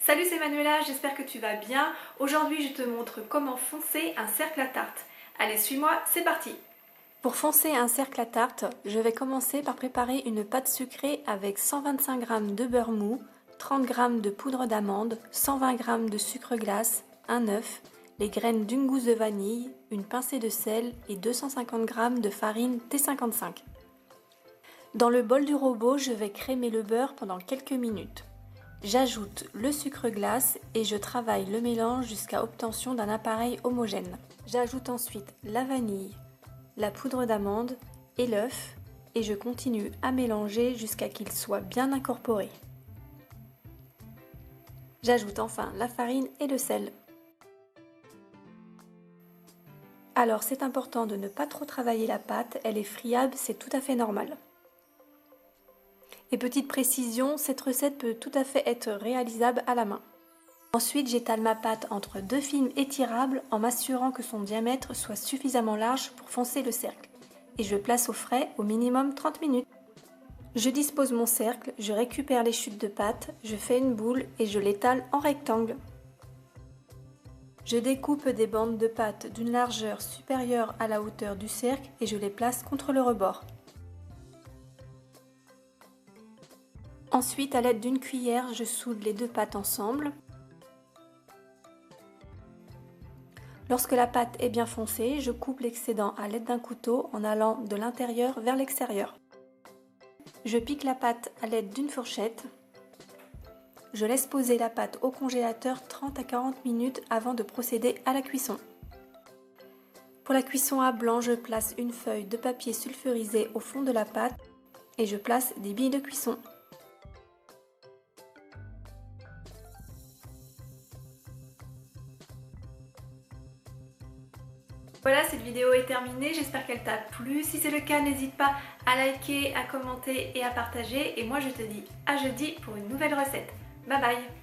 Salut, c'est Manuela, j'espère que tu vas bien. Aujourd'hui, je te montre comment foncer un cercle à tarte. Allez, suis-moi, c'est parti. Pour foncer un cercle à tarte, je vais commencer par préparer une pâte sucrée avec 125 g de beurre mou, 30 g de poudre d'amande, 120 g de sucre glace, un œuf, les graines d'une gousse de vanille, une pincée de sel et 250 g de farine T55. Dans le bol du robot, je vais crémer le beurre pendant quelques minutes. J'ajoute le sucre glace et je travaille le mélange jusqu'à obtention d'un appareil homogène. J'ajoute ensuite la vanille, la poudre d'amande et l'œuf et je continue à mélanger jusqu'à qu'il soit bien incorporé. J'ajoute enfin la farine et le sel. Alors c'est important de ne pas trop travailler la pâte, elle est friable, c'est tout à fait normal. Et petite précision, cette recette peut tout à fait être réalisable à la main. Ensuite, j'étale ma pâte entre deux films étirables en m'assurant que son diamètre soit suffisamment large pour foncer le cercle. Et je place au frais au minimum 30 minutes. Je dispose mon cercle, je récupère les chutes de pâte, je fais une boule et je l'étale en rectangle. Je découpe des bandes de pâte d'une largeur supérieure à la hauteur du cercle et je les place contre le rebord. Ensuite, à l'aide d'une cuillère, je soude les deux pâtes ensemble. Lorsque la pâte est bien foncée, je coupe l'excédent à l'aide d'un couteau en allant de l'intérieur vers l'extérieur. Je pique la pâte à l'aide d'une fourchette. Je laisse poser la pâte au congélateur 30 à 40 minutes avant de procéder à la cuisson. Pour la cuisson à blanc, je place une feuille de papier sulfurisé au fond de la pâte et je place des billes de cuisson. Voilà, cette vidéo est terminée, j'espère qu'elle t'a plu. Si c'est le cas, n'hésite pas à liker, à commenter et à partager. Et moi, je te dis à jeudi pour une nouvelle recette. Bye bye!